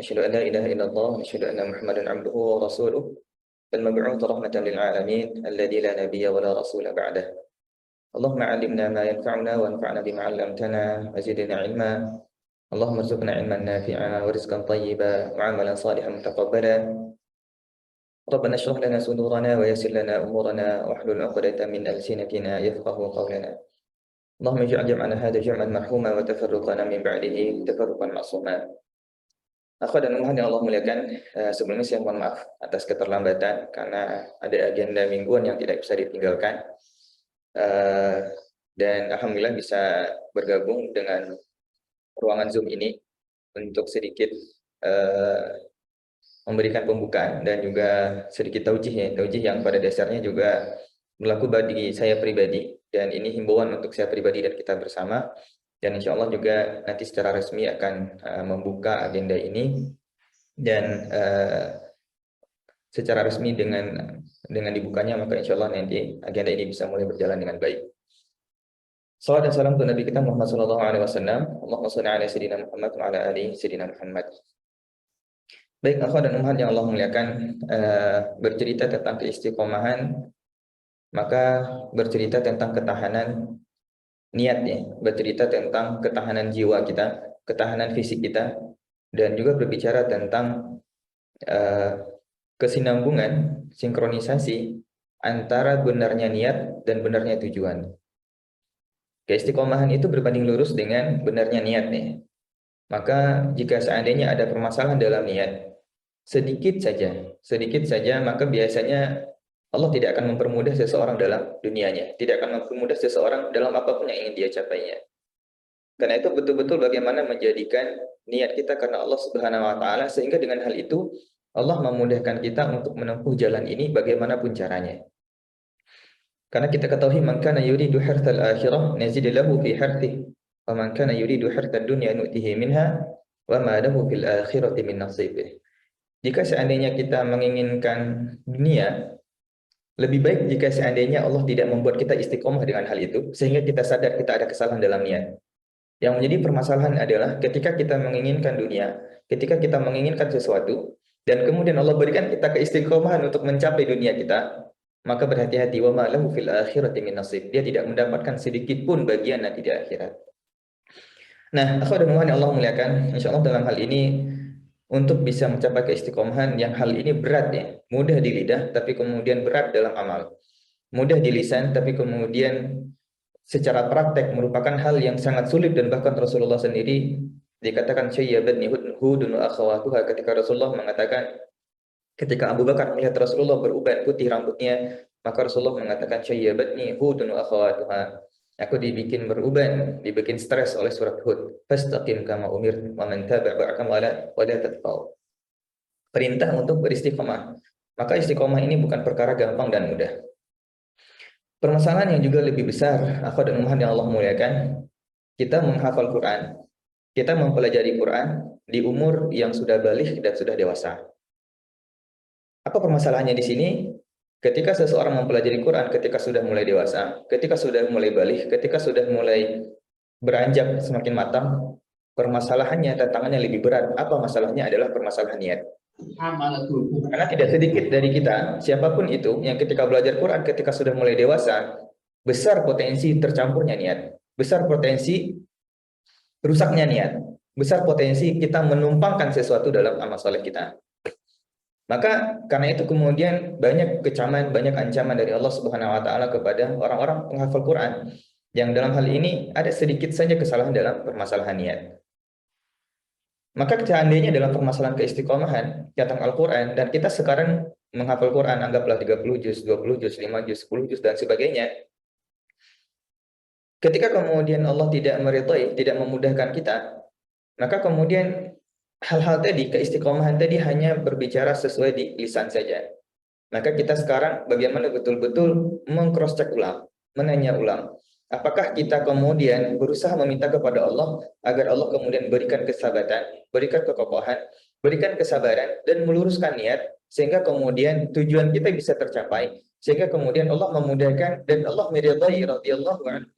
أشهد أن لا إله إلا الله وأشهد أن محمدا عبده ورسوله المبعوث رحمة للعالمين الذي لا نبي ولا رسول بعده. اللهم علمنا ما ينفعنا وانفعنا بما علمتنا وزدنا علما. اللهم ارزقنا علما نافعا ورزقا طيبا وعملا صالحا متقبلا. ربنا اشرح لنا صدورنا ويسر لنا أمورنا واحلل عقدة من ألسنتنا يفقه قولنا. اللهم اجعل جمعنا هذا جمعا مرحوما وتفرقنا من بعده تفرقا معصوما. Akhwat dan ummahat yang Allah muliakan, sebelumnya saya mohon maaf atas keterlambatan karena ada agenda mingguan yang tidak bisa ditinggalkan. Dan alhamdulillah bisa bergabung dengan ruangan Zoom ini untuk sedikit memberikan pembukaan dan juga sedikit taujih yang pada dasarnya juga berlaku bagi saya pribadi, dan ini himbauan untuk saya pribadi dan kita bersama. Dan insya Allah juga nanti secara resmi akan membuka agenda ini, dan secara resmi dengan dibukanya maka insya Allah nanti agenda ini bisa mulai berjalan dengan baik. Salawat dan salam untuk Nabi kita Muhammad sallallahu alaihi wasallam. Allahumma shalli ala sayyidina Muhammad wa ala ali sayyidina Muhammad. Baik, akhwat dan ummahat yang Allah muliakan, bercerita tentang keistiqomahan, maka bercerita tentang ketahanan niatnya, bercerita tentang ketahanan jiwa kita, ketahanan fisik kita, dan juga berbicara tentang kesinambungan, sinkronisasi antara benarnya niat dan benarnya tujuan. Keistiqomahan itu berbanding lurus dengan benarnya niat nih. Maka jika seandainya ada permasalahan dalam niat, sedikit saja, maka biasanya Allah tidak akan mempermudah seseorang dalam dunianya, tidak akan mempermudah seseorang dalam apapun yang ingin dia capainya. Karena itu betul-betul bagaimana menjadikan niat kita karena Allah Subhanahu wa taala, sehingga dengan hal itu Allah memudahkan kita untuk menempuh jalan ini bagaimanapun caranya. Karena kita ketahui, man kana yuridu harthal akhirah nazid lahu fi harthihi wa man kana yuridu harthad dunya nu'tihi minha wa ma lahu fil akhirati min nasibih. Jika seandainya kita menginginkan dunia, lebih baik jika seandainya Allah tidak membuat kita istiqomah dengan hal itu, sehingga kita sadar kita ada kesalahan dalam niat. Yang menjadi permasalahan adalah ketika kita menginginkan dunia, ketika kita menginginkan sesuatu, dan kemudian Allah berikan kita keistiqomahan untuk mencapai dunia kita, maka berhati-hati, wa ma lahu fil akhirati min nasib. Dia tidak mendapatkan sedikit pun bagian nanti di akhirat. Nah, akhwat dan ummahat yang Allah muliakan, insyaallah dalam hal ini untuk bisa mencapai keistiqomahan yang hal ini berat ya, mudah di lidah tapi kemudian berat dalam amal, mudah di lisan tapi kemudian secara praktek merupakan hal yang sangat sulit. Dan bahkan Rasulullah sendiri dikatakan syayyabatni hudun wa akhawatuha, ketika Rasulullah mengatakan, ketika Abu Bakar melihat Rasulullah beruban putih rambutnya, maka Rasulullah mengatakan syayyabatni hudun wa akhawatuha, aku dibikin beruban, dibikin stres oleh surat Hud. Fastaqim kama umir wa man tabi'aka wa la tatqaw. Perintah untuk beristiqomah. Maka istiqomah ini bukan perkara gampang dan mudah. Permasalahan yang juga lebih besar, akhwat dan ummahat yang Allah muliakan, kita menghafal Quran, kita mempelajari Quran di umur yang sudah baligh dan sudah dewasa. Apa permasalahannya di sini? Ketika seseorang mempelajari Quran ketika sudah mulai dewasa, ketika sudah mulai baligh, ketika sudah mulai beranjak semakin matang, permasalahannya, tantangannya lebih berat. Apa masalahnya? Adalah permasalahan niat. Karena tidak sedikit dari kita, siapapun itu, yang ketika belajar Quran ketika sudah mulai dewasa, besar potensi tercampurnya niat, besar potensi rusaknya niat, besar potensi kita menumpangkan sesuatu dalam amal soleh kita. Maka karena itu kemudian banyak kecaman, banyak ancaman dari Allah Subhanahu wa taala kepada orang-orang penghafal Quran yang dalam hal ini ada sedikit saja kesalahan dalam permasalahan niat. Maka seandainya dalam permasalahan keistiqomahan tentang Al-Quran, dan kita sekarang menghafal Quran, anggaplah 30 juz, 20 juz, 5 juz, 10 juz, dan sebagainya. Ketika kemudian Allah tidak meridhai, tidak memudahkan kita, maka kemudian hal-hal tadi, keistiqomahan tadi hanya berbicara sesuai di lisan saja. Maka kita sekarang bagaimana betul-betul meng-cross-check ulang, menanya ulang. Apakah kita kemudian berusaha meminta kepada Allah agar Allah kemudian berikan kesabaran, berikan kekokohan, berikan kesabaran, dan meluruskan niat, sehingga kemudian tujuan kita bisa tercapai, sehingga kemudian Allah memudahkan dan Allah meridai radhiyallahu anhu.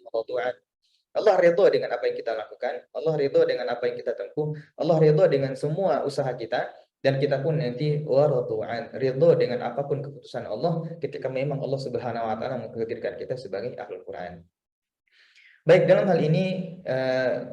Allah ridho dengan apa yang kita lakukan, Allah ridho dengan apa yang kita tempuh, Allah ridho dengan semua usaha kita, dan kita pun nanti waradu'an, ridho dengan apapun keputusan Allah ketika memang Allah Subhanahu wa taala mentakdirkan kita sebagai ahlul Quran. Baik, dalam hal ini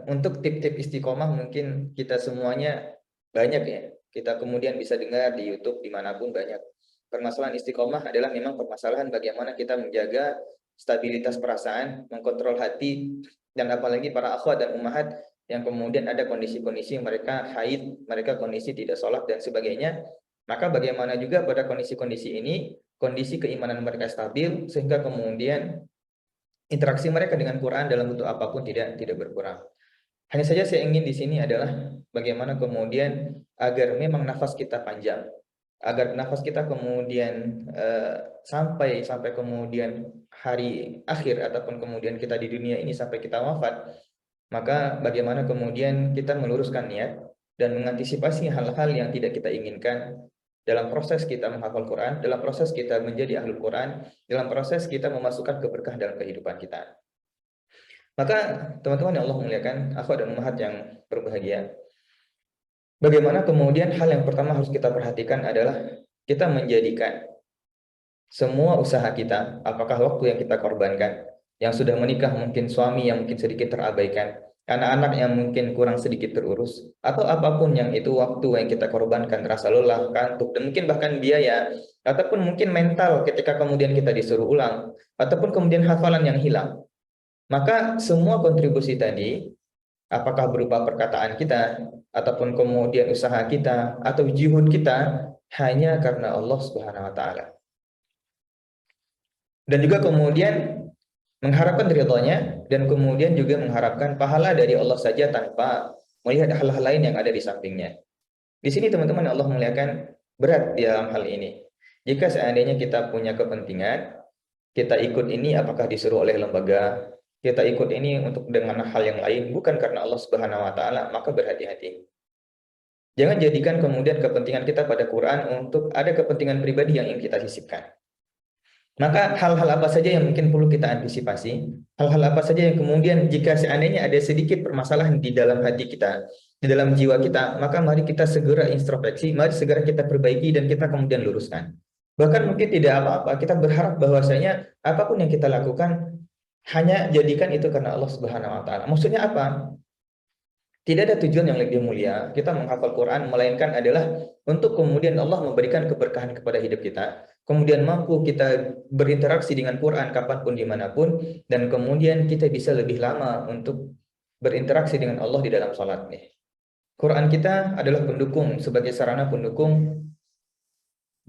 untuk tip-tip istiqomah mungkin kita semuanya banyak ya. Kita kemudian bisa dengar di YouTube dimanapun banyak. Permasalahan istiqomah adalah memang permasalahan bagaimana kita menjaga stabilitas perasaan, mengkontrol hati, dan apalagi para akhwat dan ummahat yang kemudian ada kondisi-kondisi mereka haid, mereka kondisi tidak sholat dan sebagainya. Maka bagaimana juga pada kondisi-kondisi ini, kondisi keimanan mereka stabil sehingga kemudian interaksi mereka dengan Quran dalam bentuk apapun tidak berkurang. Hanya saja saya ingin di sini adalah bagaimana kemudian agar memang nafas kita panjang, agar nafas kita kemudian sampai kemudian hari akhir ataupun kemudian kita di dunia ini sampai kita wafat, maka bagaimana kemudian kita meluruskan niat dan mengantisipasi hal-hal yang tidak kita inginkan dalam proses kita menghafal Quran, dalam proses kita menjadi ahlul Quran, dalam proses kita memasukkan keberkah dalam kehidupan kita. Maka teman-teman yang Allah muliakan, akhwat dan ummahat yang berbahagia, bagaimana kemudian hal yang pertama harus kita perhatikan adalah kita menjadikan semua usaha kita, apakah waktu yang kita korbankan, yang sudah menikah mungkin suami yang mungkin sedikit terabaikan, anak-anak yang mungkin kurang sedikit terurus, atau apapun yang itu waktu yang kita korbankan, rasa lelah, kantuk, dan mungkin bahkan biaya, ataupun mungkin mental ketika kemudian kita disuruh ulang, ataupun kemudian hafalan yang hilang. Maka semua kontribusi tadi, apakah berupa perkataan kita, ataupun kemudian usaha kita, atau jihud kita, hanya karena Allah Subhanahu wa Ta'ala. Dan juga kemudian mengharapkan ridhonya dan kemudian juga mengharapkan pahala dari Allah saja tanpa melihat hal-hal lain yang ada di sampingnya. Di sini teman-teman Allah muliakan berat di dalam hal ini. Jika seandainya kita punya kepentingan, kita ikut ini apakah disuruh oleh lembaga, kita ikut ini untuk dengan hal yang lain bukan karena Allah Subhanahu wa taala, maka berhati-hati. Jangan jadikan kemudian kepentingan kita pada Quran untuk ada kepentingan pribadi yang ingin kita sisipkan. Maka hal-hal apa saja yang mungkin perlu kita antisipasi, hal-hal apa saja yang kemudian jika seandainya ada sedikit permasalahan di dalam hati kita, di dalam jiwa kita, maka mari kita segera introspeksi, mari segera kita perbaiki dan kita kemudian luruskan. Bahkan mungkin tidak apa-apa, kita berharap bahwasanya apapun yang kita lakukan hanya jadikan itu karena Allah Subhanahu wa taala. Maksudnya apa? Tidak ada tujuan yang lebih mulia kita menghafal Quran melainkan adalah untuk kemudian Allah memberikan keberkahan kepada hidup kita, kemudian mampu kita berinteraksi dengan Quran kapanpun dimanapun, dan kemudian kita bisa lebih lama untuk berinteraksi dengan Allah di dalam salat nih. Quran kita adalah pendukung, sebagai sarana pendukung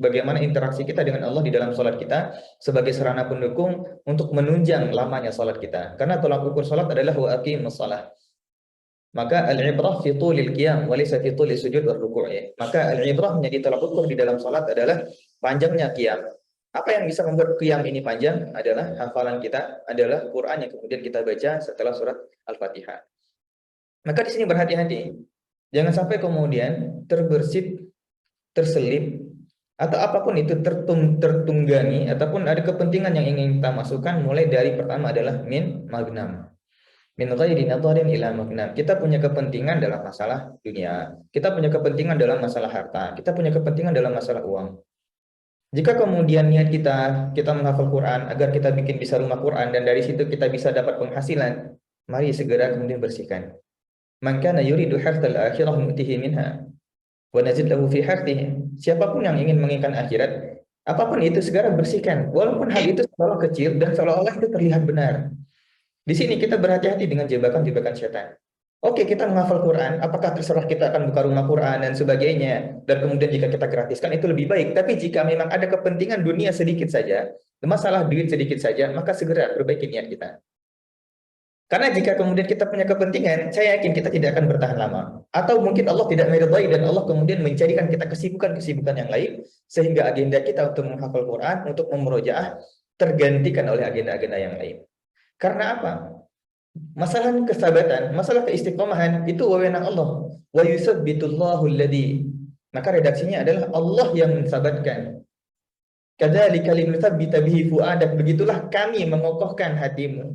bagaimana interaksi kita dengan Allah di dalam salat kita, sebagai sarana pendukung untuk menunjang lamanya salat kita. Karena tolak ukur salat adalah wa aqimus shalah. Maka al-ibrah fi tulil qiyam wa laysa fi tulis sujud wa ruku' ya. Maka al-ibrah menjadi tolak ukur di dalam salat adalah panjangnya qiyam. Apa yang bisa membuat qiyam ini panjang adalah hafalan kita, adalah Quran yang kemudian kita baca setelah surat Al-Fatihah. Maka di sini berhati-hati. Jangan sampai kemudian terbersit, terselip, atau apapun itu tertunggangi, ataupun ada kepentingan yang ingin kita masukkan, mulai dari pertama adalah min magnam. Min ghairi nadharin ila magnam. Kita punya kepentingan dalam masalah dunia. Kita punya kepentingan dalam masalah harta. Kita punya kepentingan dalam masalah uang. Jika kemudian niat kita menghafal Quran agar kita bikin bisa rumah Quran dan dari situ kita bisa dapat penghasilan, mari segera kemudian bersihkan. Man kana yuridu harthal akhirah nu'tihi minha wa nazid lahu fi harthihi. Siapapun yang ingin menginginkan akhirat, apapun itu segera bersihkan. Walaupun hal itu seolah kecil dan seolah-olah itu terlihat benar. Di sini kita berhati-hati dengan jebakan-jebakan setan. Oke, kita menghafal Quran, apakah terserah kita akan buka rumah Quran dan sebagainya, dan kemudian jika kita gratiskan itu lebih baik. Tapi jika memang ada kepentingan dunia sedikit saja, masalah duit sedikit saja, maka segera perbaiki niat kita. Karena jika kemudian kita punya kepentingan, saya yakin kita tidak akan bertahan lama. Atau mungkin Allah tidak meridai dan Allah kemudian menjadikan kita kesibukan-kesibukan yang lain, sehingga agenda kita untuk menghafal Quran, untuk memurojaah, tergantikan oleh agenda-agenda yang lain. Karena apa? Masalah kesabatan, masalah keistiqomahan itu wewenang Allah. Wa yusabbitullahu alladhi. Maka redaksinya adalah Allah yang mensabatkan. Kadzalika linutsabbita bihi fuadak. Begitulah kami mengokohkan hatimu.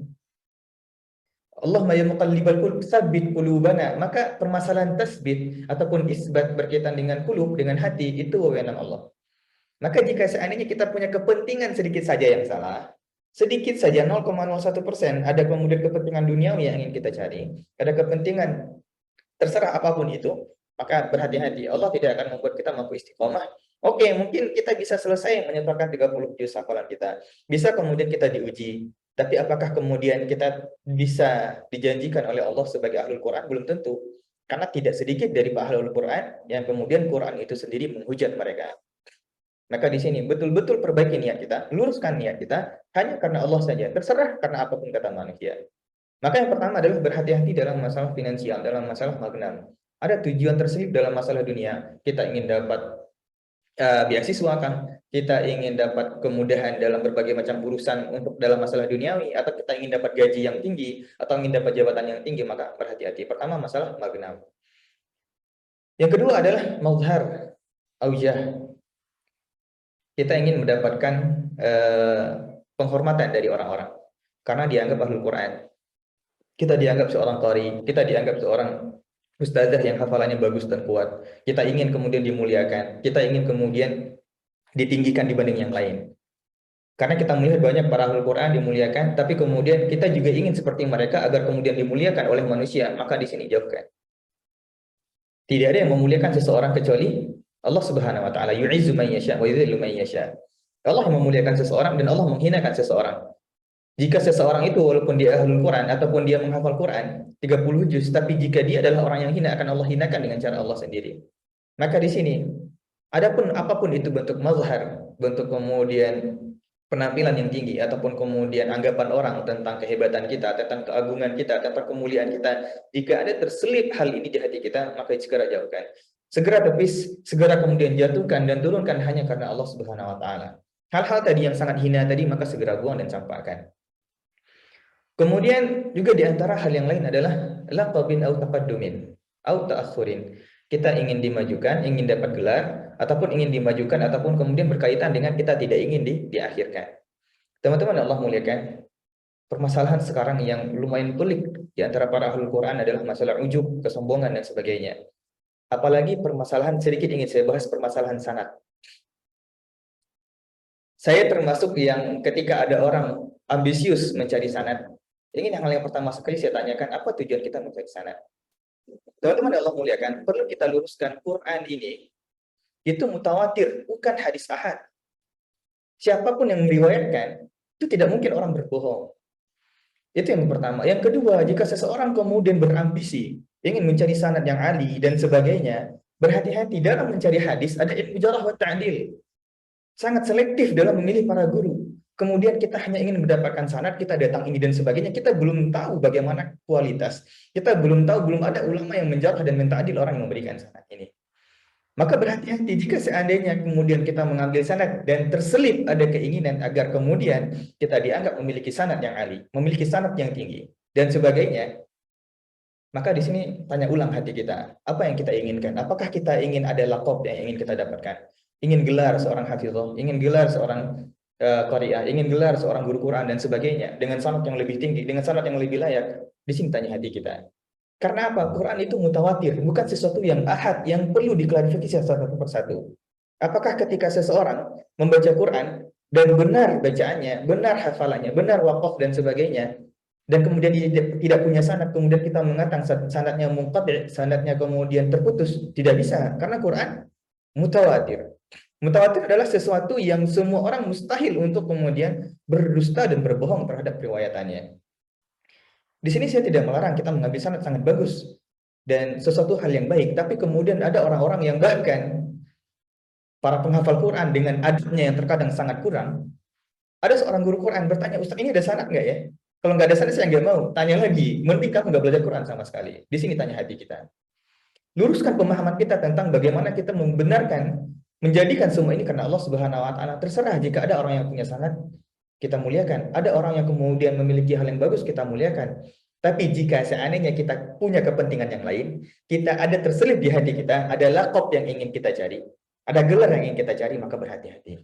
Allahumma ya muqallibal qulub tsabbit qulubana. Maka permasalahan tasbit ataupun isbat berkaitan dengan qulub, dengan hati, itu wewenang Allah. Maka jika seandainya kita punya kepentingan sedikit saja yang salah, sedikit saja 0,01%, ada kemudian kepentingan duniawi yang ingin kita cari, ada kepentingan terserah apapun itu, maka berhati-hati. Allah tidak akan membuat kita mampu istiqomah. Oke, mungkin kita bisa selesai menyetorkan 30 juz hafalan kita. Bisa kemudian kita diuji. Tapi apakah kemudian kita bisa dijanjikan oleh Allah sebagai ahlul Quran? Belum tentu. Karena tidak sedikit dari ahlul Quran yang kemudian Quran itu sendiri menghujat mereka. Maka di sini betul-betul perbaiki niat kita, luruskan niat kita hanya karena Allah saja, terserah karena apapun kata manusia. Maka yang pertama adalah berhati-hati dalam masalah finansial, dalam masalah magnam. Ada tujuan terselip dalam masalah dunia. Kita ingin dapat beasiswa kan, kita ingin dapat kemudahan dalam berbagai macam urusan untuk dalam masalah duniawi, atau kita ingin dapat gaji yang tinggi, atau ingin dapat jabatan yang tinggi, maka berhati-hati. Pertama masalah magnam. Yang kedua adalah mazhar, aujah. Kita ingin mendapatkan penghormatan dari orang-orang karena dianggap ahlul Quran. Kita dianggap seorang qari, kita dianggap seorang ustazah yang hafalannya bagus dan kuat. Kita ingin kemudian dimuliakan, kita ingin kemudian ditinggikan dibanding yang lain. Karena kita melihat banyak para ahlul Quran dimuliakan, tapi kemudian kita juga ingin seperti mereka agar kemudian dimuliakan oleh manusia, maka di sini jauhkan. Tidak ada yang memuliakan seseorang kecuali Allah Subhanahu wa taala. Yu'izzu man yasha wa yudhillu man yasha. Allah yang memuliakan seseorang dan Allah menghinakan seseorang. Jika seseorang itu walaupun dia ahlul Quran ataupun dia menghafal Quran 30 juz, tapi jika dia adalah orang yang hina, akan Allah hinakan dengan cara Allah sendiri. Maka di sini, adapun apapun itu bentuk mazhar, bentuk kemudian penampilan yang tinggi, ataupun kemudian anggapan orang tentang kehebatan kita, tentang keagungan kita, tentang kemuliaan kita, jika ada terselip hal ini di hati kita, maka segera jauhkan. Segera tepis, segera kemudian jatuhkan dan turunkan hanya karena Allah Subhanahu wa taala. Hal-hal tadi yang sangat hina tadi, maka segera buang dan campakkan. Kemudian juga di antara hal yang lain adalah laqabin au taqaddumin au ta'akhurin. Kita ingin dimajukan, ingin dapat gelar, ataupun ingin dimajukan, ataupun kemudian berkaitan dengan kita tidak ingin diakhirkan. Teman-teman Allah muliakan, permasalahan sekarang yang lumayan pelik di antara para ahlul Quran adalah masalah ujub, kesombongan dan sebagainya. Apalagi permasalahan, sedikit ingin saya bahas permasalahan sanad. Saya termasuk yang ketika ada orang ambisius mencari sanad, ingin hal yang pertama sekali saya tanyakan, apa tujuan kita mencari sanad? Teman-teman Allah muliakan, perlu kita luruskan, Quran ini itu mutawatir, bukan hadis ahad. Siapapun yang meriwayatkan, itu tidak mungkin orang berbohong. Itu yang pertama. Yang kedua, jika seseorang kemudian berambisi, ingin mencari sanad yang ali dan sebagainya, berhati-hati dalam mencari hadis, ada ilmu jarah wa ta'dil. Sangat selektif dalam memilih para guru. Kemudian kita hanya ingin mendapatkan sanad, kita datang ini dan sebagainya, kita belum tahu bagaimana kualitas. Kita belum tahu, belum ada ulama yang menjarah dan menta'dil orang yang memberikan sanad ini. Maka berhati-hati jika seandainya kemudian kita mengambil sanad dan terselip ada keinginan agar kemudian kita dianggap memiliki sanad yang ali, memiliki sanad yang tinggi dan sebagainya. Maka di sini tanya ulang hati kita, apa yang kita inginkan? Apakah kita ingin ada laqab yang ingin kita dapatkan? Ingin gelar seorang hafizah, ingin gelar seorang qari'ah, ingin gelar seorang guru Quran dan sebagainya dengan sanad yang lebih tinggi, dengan sanad yang lebih layak. Di sini tanya hati kita. Karena apa? Quran itu mutawatir, bukan sesuatu yang ahad yang perlu diklarifikasi satu persatu. Apakah ketika seseorang membaca Quran dan benar bacaannya, benar hafalannya, benar waqaf dan sebagainya, dan kemudian dia tidak punya sanad, kemudian kita mengatakan sanadnya munqati', sanadnya kemudian terputus, tidak bisa, karena Quran mutawatir. Mutawatir adalah sesuatu yang semua orang mustahil untuk kemudian berdusta dan berbohong terhadap riwayatannya. Di sini saya tidak melarang kita mengambil sanad sangat bagus dan sesuatu hal yang baik, tapi kemudian ada orang-orang yang bahkan para penghafal Quran dengan adabnya yang terkadang sangat kurang. Ada seorang guru Quran bertanya, Ustaz ini ada sanad nggak ya? Kalau nggak ada sanad saya nggak mau. Tanya lagi, mending kamu nggak belajar Quran sama sekali. Di sini tanya hati kita. Luruskan pemahaman kita tentang bagaimana kita membenarkan, menjadikan semua ini karena Allah Subhanahu wa taala. Terserah jika ada orang yang punya sanad, kita muliakan. Ada orang yang kemudian memiliki hal yang bagus, kita muliakan. Tapi jika seandainya kita punya kepentingan yang lain, kita ada terselip di hati kita, ada laqab yang ingin kita cari, ada gelar yang ingin kita cari, maka berhati-hati.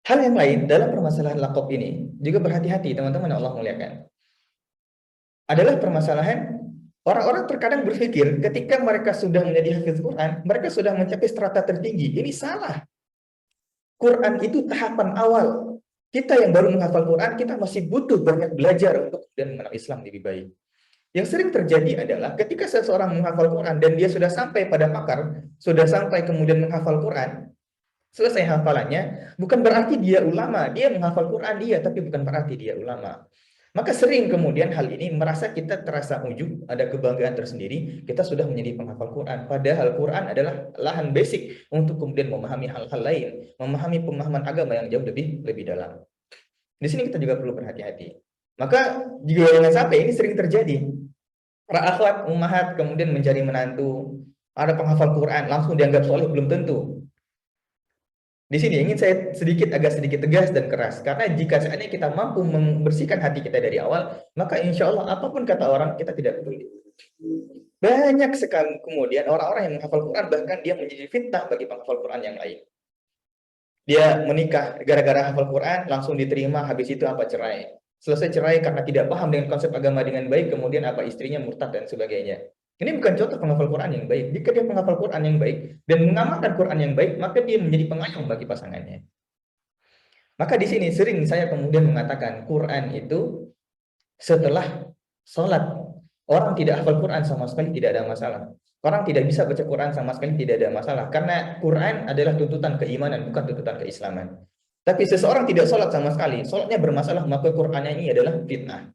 Hal yang lain dalam permasalahan laqab ini, juga berhati-hati teman-teman Allah muliakan. adalah permasalahan orang-orang terkadang berpikir ketika mereka sudah menjadi hafiz Quran, mereka sudah mencapai strata tertinggi. Ini salah. Quran itu tahapan awal. Kita yang baru menghafal Quran, kita masih butuh banyak belajar untuk kemudian mengenal Islam lebih baik. Yang sering terjadi adalah ketika seseorang menghafal Quran dan dia sudah sampai pada pakar, sudah sampai kemudian menghafal Quran, selesai hafalannya, bukan berarti dia ulama, dia menghafal Quran dia, tapi bukan berarti dia ulama. Maka sering kemudian hal ini merasa kita terasa ujub, ada kebanggaan tersendiri, kita sudah menjadi penghafal Quran. Padahal Quran adalah lahan basic untuk kemudian memahami hal-hal lain, memahami pemahaman agama yang jauh lebih dalam. Di sini kita juga perlu berhati-hati. Maka juga jangan sampai ini sering terjadi. Para akhwat, ummahat kemudian mencari menantu, ada penghafal Quran, langsung dianggap soleh, belum tentu. Di sini ingin saya agak sedikit tegas dan keras, karena jika seandainya kita mampu membersihkan hati kita dari awal, maka insya Allah apapun kata orang kita tidak peduli. Banyak sekali kemudian orang-orang yang menghafal Quran bahkan dia menjadi fitnah bagi penghafal Quran yang lain. Dia menikah gara-gara hafal Quran langsung diterima, habis itu apa cerai. Selesai cerai karena tidak paham dengan konsep agama dengan baik, kemudian apa istrinya murtad dan sebagainya. Ini bukan contoh penghafal Quran yang baik. Jika dia penghafal Quran yang baik dan mengamalkan Quran yang baik, maka dia menjadi pengayom bagi pasangannya. Maka di sini sering saya kemudian mengatakan Quran itu setelah sholat. Orang tidak hafal Quran sama sekali tidak ada masalah. Orang tidak bisa baca Quran sama sekali tidak ada masalah. Karena Quran adalah tuntutan keimanan, bukan tuntutan keislaman. Tapi seseorang tidak sholat sama sekali, sholatnya bermasalah, maka Qurannya ini adalah fitnah.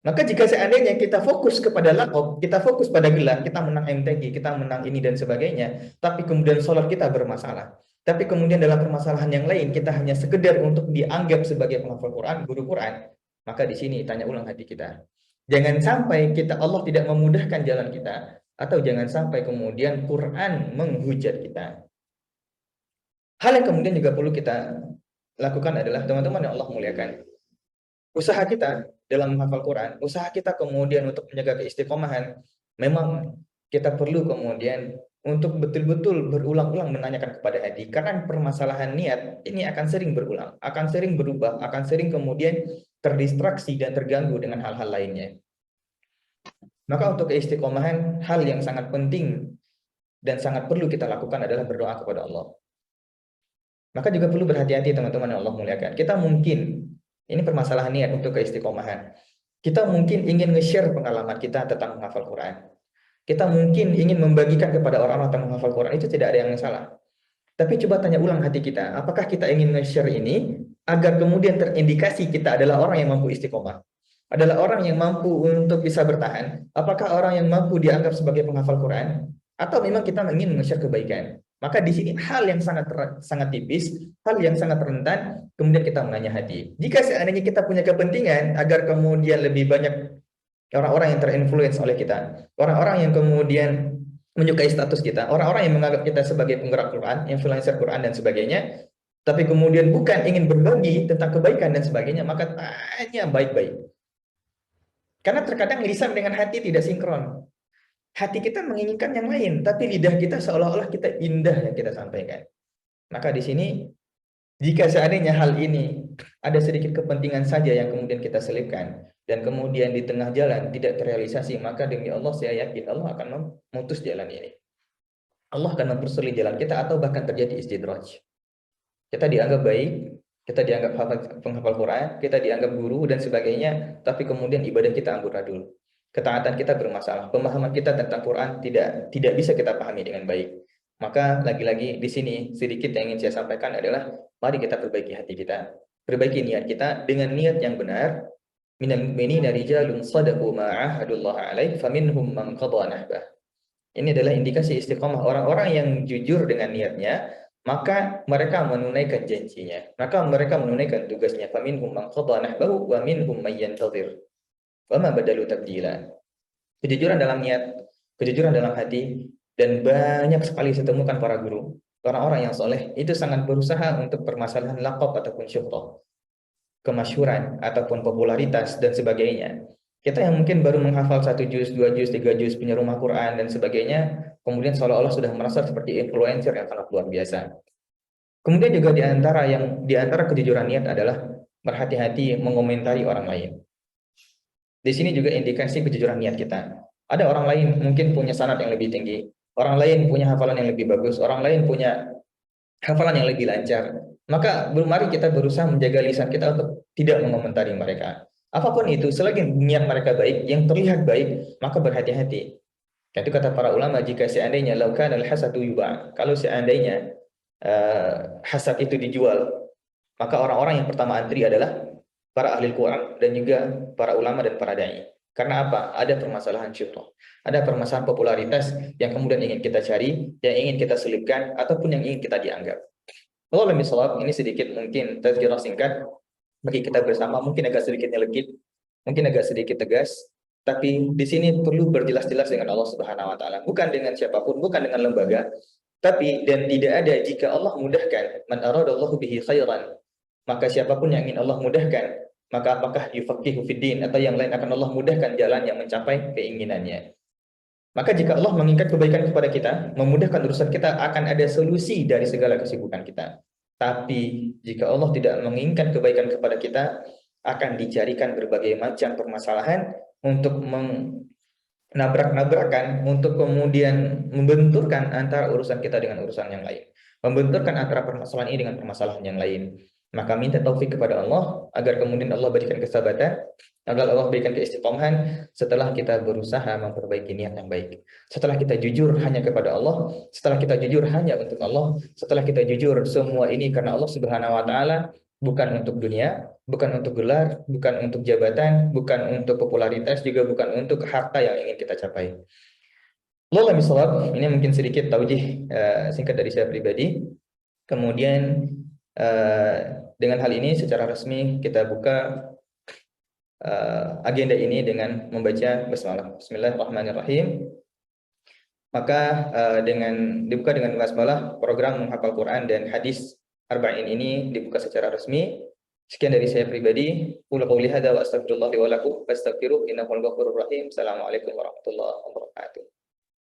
Maka jika seandainya kita fokus kepada lakop, kita fokus pada gelar, kita menang MTQ, kita menang ini dan sebagainya, tapi kemudian sholat kita bermasalah. Tapi kemudian dalam permasalahan yang lain, kita hanya sekedar untuk dianggap sebagai penghafal Quran, guru Quran, maka di sini tanya ulang hati kita. Jangan sampai Allah tidak memudahkan jalan kita, atau jangan sampai kemudian Quran menghujat kita. Hal yang kemudian juga perlu kita lakukan adalah, teman-teman yang Allah muliakan, usaha kita dalam menghafal Quran, usaha kita kemudian untuk menjaga keistiqomahan, memang kita perlu kemudian untuk betul-betul berulang-ulang menanyakan kepada hati, karena permasalahan niat ini akan sering berulang, akan sering berubah, akan sering kemudian terdistraksi dan terganggu dengan hal-hal lainnya. Maka untuk keistiqomahan, hal yang sangat penting dan sangat perlu kita lakukan adalah berdoa kepada Allah. Maka juga perlu berhati-hati teman-teman yang Allah muliakan. Kita mungkin, ini permasalahan niat untuk keistiqomahan. Kita mungkin ingin nge-share pengalaman kita tentang menghafal Quran. Kita mungkin ingin membagikan kepada orang-orang tentang menghafal Quran, itu tidak ada yang salah. Tapi coba tanya ulang hati kita, apakah kita ingin nge-share ini agar kemudian terindikasi kita adalah orang yang mampu istiqomah? Adalah orang yang mampu untuk bisa bertahan? Apakah orang yang mampu dianggap sebagai penghafal Quran? Atau memang kita ingin nge-share kebaikan? Maka di sini hal yang sangat tipis, hal yang sangat rentan, kemudian kita menanya hati. Jika seandainya kita punya kepentingan agar kemudian lebih banyak orang-orang yang terinfluence oleh kita, orang-orang yang kemudian menyukai status kita, orang-orang yang menganggap kita sebagai penggerak Quran, influencer Quran dan sebagainya, tapi kemudian bukan ingin berbagi tentang kebaikan dan sebagainya, maka tanya baik-baik. Karena terkadang lisan dengan hati tidak sinkron. Hati kita menginginkan yang lain, tapi lidah kita seolah-olah kita indah yang kita sampaikan. Maka di sini, jika seandainya hal ini ada sedikit kepentingan saja yang kemudian kita selipkan, dan kemudian di tengah jalan tidak terrealisasi, maka demi Allah saya yakin Allah akan memutus jalan ini. Allah akan mempersulit jalan kita, atau bahkan terjadi istidraj. Kita dianggap baik, kita dianggap penghafal Quran, kita dianggap guru dan sebagainya, tapi kemudian ibadah kita amburadul. Ketaatan kita bermasalah, pemahaman kita tentang Quran tidak bisa kita pahami dengan baik. Maka lagi-lagi di sini sedikit yang ingin saya sampaikan adalah mari kita perbaiki hati kita, perbaiki niat kita dengan niat yang benar. Minal mu'minina rijalun shadaqu ma 'ahadullah 'alaihi faminhum man qada nahbah. Ini adalah indikasi istiqomah orang-orang yang jujur dengan niatnya, maka mereka menunaikan janjinya, maka mereka menunaikan tugasnya. Faminhum man qada nahbahu wa minhum may yantazir. Wama badalu tabdila. Kejujuran dalam niat, kejujuran dalam hati, dan banyak sekali saya temukan para guru, orang-orang yang soleh itu sangat berusaha untuk permasalahan laqab ataupun syuhrah, kemasyhuran ataupun popularitas dan sebagainya. Kita yang mungkin baru menghafal 1 juz, 2 juz, 3 juz, punya rumah Quran dan sebagainya, kemudian seolah-olah sudah merasa seperti influencer yang sangat luar biasa. Kemudian juga di antara kejujuran niat adalah berhati-hati mengomentari orang lain. Di sini juga indikasi kejujuran niat kita. Ada orang lain mungkin punya sanad yang lebih tinggi, orang lain punya hafalan yang lebih bagus, orang lain punya hafalan yang lebih lancar. Maka mari kita berusaha menjaga lisan kita untuk tidak mengomentari mereka. Apapun itu, selagi niat mereka baik, yang terlihat baik, maka berhati-hati. Itu kata para ulama, jika seandainya laukan al-hasadu yuba, kalau seandainya hasad itu dijual, maka orang-orang yang pertama antri adalah para ahli Quran dan juga para ulama dan para dai. Karena apa? Ada permasalahan syuhrah. Ada permasalahan popularitas yang kemudian ingin kita cari, yang ingin kita selipkan, ataupun yang ingin kita dianggap. Wallahualam bishawab, ini sedikit mungkin tazkirah singkat bagi kita bersama, mungkin agak sedikit nyelekit, mungkin agak sedikit tegas, tapi di sini perlu berjelas-jelas dengan Allah Subhanahu wa taala, bukan dengan siapapun, bukan dengan lembaga, tapi dan tidak ada jika Allah mudahkan, man aradallahu bihi khairan, maka siapapun yang ingin Allah mudahkan, maka apakah yufaqihu fiddin atau yang lain akan Allah mudahkan jalan yang mencapai keinginannya. Maka jika Allah menginginkan kebaikan kepada kita, memudahkan urusan kita, akan ada solusi dari segala kesibukan kita. Tapi jika Allah tidak menginginkan kebaikan kepada kita, akan dicarikan berbagai macam permasalahan untuk menabrak-nabrakan, untuk kemudian membenturkan antara urusan kita dengan urusan yang lain. Membenturkan antara permasalahan ini dengan permasalahan yang lain. Maka minta taufik kepada Allah, agar kemudian Allah berikan kesabatan, agar Allah berikan keistiqomahan setelah kita berusaha memperbaiki niat yang baik. Setelah kita jujur hanya kepada Allah, setelah kita jujur hanya untuk Allah, setelah kita jujur semua ini karena Allah Subhanahu wa taala, bukan untuk dunia, bukan untuk gelar, bukan untuk jabatan, bukan untuk popularitas, juga bukan untuk harta yang ingin kita capai. Wallahu a'lam. Ini mungkin sedikit taujih singkat dari saya pribadi. Kemudian dengan hal ini secara resmi kita buka agenda ini dengan membaca basmalah. Bismillahirrahmanirrahim. Maka dengan dibuka dengan basmalah, program menghafal Quran dan hadis Arba'in ini dibuka secara resmi. Sekian dari saya pribadi. Qul qouli hadza wa astaghfirullah li wa lakum fastaghfiruh innahu al-ghafurur rahim. Assalamualaikum warahmatullahi wabarakatuh.